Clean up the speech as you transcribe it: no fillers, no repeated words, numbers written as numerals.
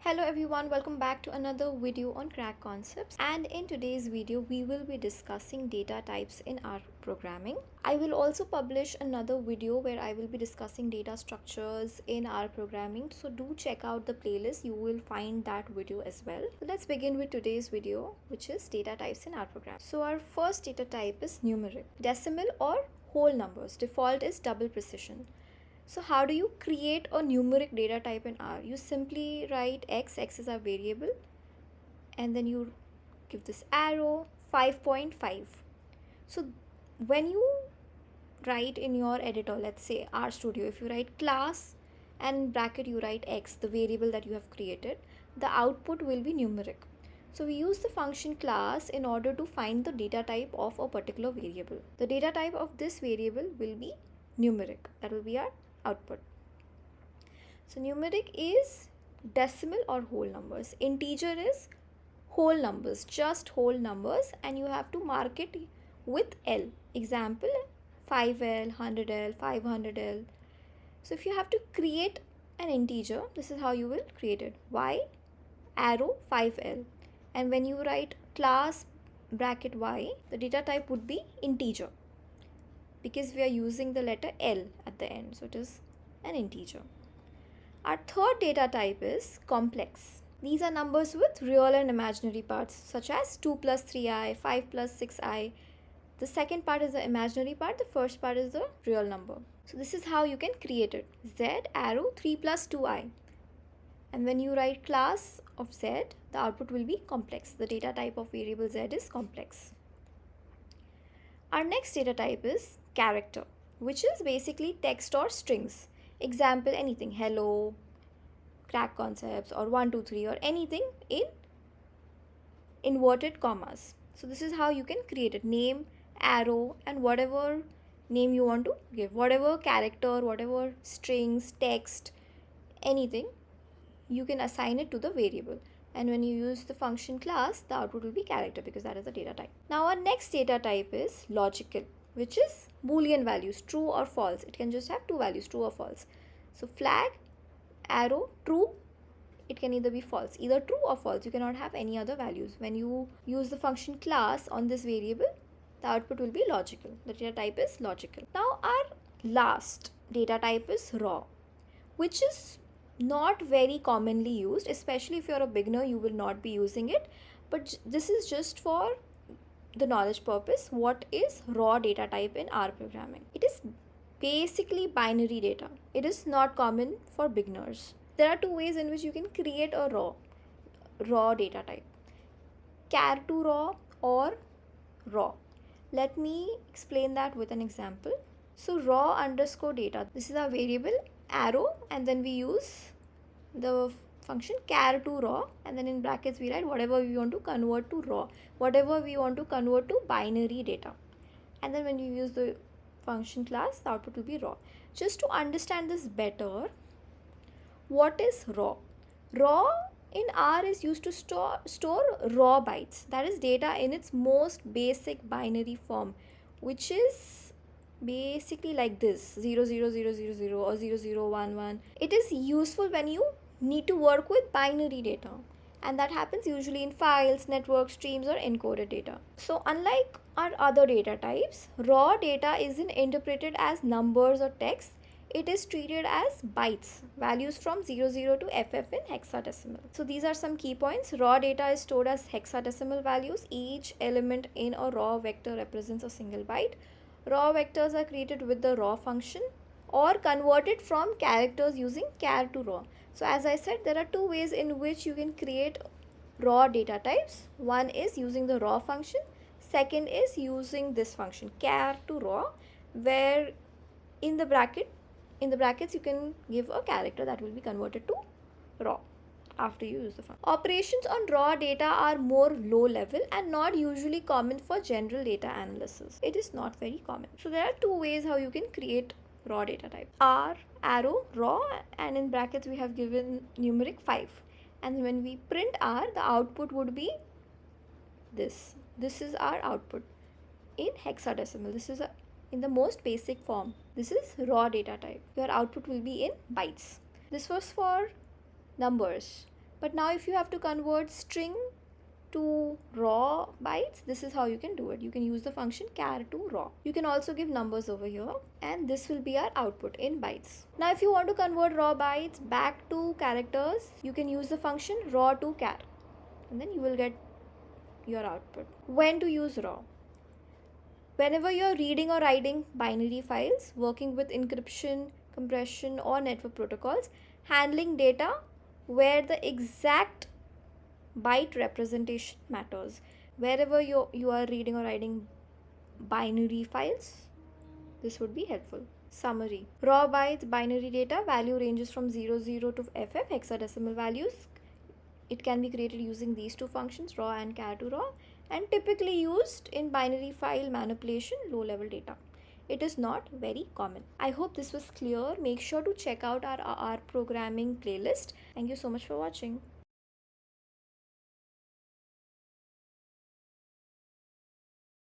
Hello everyone, welcome back to another video on crack concepts, and in today's video we will be discussing data types in R programming. I will also publish another video where I will be discussing data structures in R programming, so do check out the playlist, you will find that video as well. So let's begin with today's video, which is data types in R programming. So our first data type is numeric. Decimal or whole numbers. Default is double precision. So how do you create a numeric data type in R? You simply write x is our variable, and then you give this arrow 5.5. So when you write in your editor, let's say RStudio, if you write class and in bracket you write x, the variable that you have created, the output will be numeric. So we use the function class in order to find the data type of a particular variable. The data type of this variable will be numeric. That will be our output. So numeric is decimal or whole numbers. Integer is whole numbers, just whole numbers, and you have to mark it with L. Example 5L, 100L, 500L. So if you have to create an integer, this is how you will create it. Y arrow 5L, and when you write class bracket Y, the data type would be integer, because we are using the letter L at the end, so it is an integer. Our third data type is complex. These are numbers with real and imaginary parts, such as 2 plus 3i, 5 plus 6i. The second part is the imaginary part, the first part is the real number. So this is how you can create it. Z arrow 3 plus 2i. And when you write class of Z, the output will be complex. The data type of variable Z is complex. Our next data type is character, which is basically text or strings. Example, anything, hello, crack concepts, or 1 2 3, or anything in inverted commas. So this is how you can create it. Name, arrow, and whatever name you want to give, whatever character, whatever strings, text, anything, you can assign it to the variable. And when you use the function class, the output will be character, because that is the data type. Now our next data type is logical, which is Boolean values, true or false. It can just have two values, true or false. So flag, arrow, true, it can either be false, either true or false. You cannot have any other values. When you use the function class on this variable, the output will be logical. The data type is logical. Now our last data type is raw, which is not very commonly used, especially if you're a beginner, you will not be using it, but this is just for the knowledge purpose. What is raw data type in R programming? It is basically binary data. It is not common for beginners. There are two ways in which you can create a raw data type: char to raw or raw. Let me explain that with an example. So raw underscore data, this is our variable arrow, and then we use the function char to raw, and then in brackets we write whatever we want to convert to raw, whatever we want to convert to binary data, and then when you use the function class, the output will be raw. Just to understand this better, what is raw? Raw in R is used to store raw bytes, that is data in its most basic binary form, which is basically like this 00000 or 0011. It is useful when you need to work with binary data, and that happens usually in files, network streams, or encoded data. So unlike our other data types, raw data isn't interpreted as numbers or text. It is treated as bytes, values from 00 to FF in hexadecimal. So these are some key points. Raw data is stored as hexadecimal values. Each element in a raw vector represents a single byte. Raw vectors are created with the raw function or converted from characters using char to raw. So as I said, there are two ways in which you can create raw data types. One is using the raw function. Second is using this function char to raw, where in the brackets you can give a character that will be converted to raw after you use the function. Operations on raw data are more low level and not usually common for general data analysis. It is not very common. So there are two ways how you can create raw data type. R arrow raw, and in brackets we have given numeric 5, and when we print R, the output would be this. This is our output in hexadecimal. This is in the most basic form. This is raw data type. Your output will be in bytes. This was for numbers. But now if you have to convert string to raw bytes, this is how you can do it. You can use the function char to raw. You can also give numbers over here, and this will be our output in bytes. Now if you want to convert raw bytes back to characters, you can use the function raw to char, and then you will get your output. When to use raw? Whenever you're reading or writing binary files, working with encryption, compression, or network protocols, handling data where the exact byte representation matters. Wherever you are reading or writing binary files, this would be helpful. Summary: raw bytes binary data value ranges from 00 to FF hexadecimal values. It can be created using these two functions, raw and char to raw, and typically used in binary file manipulation, low level data. It is not very common. I hope this was clear. Make sure to check out our programming playlist. Thank you so much for watching.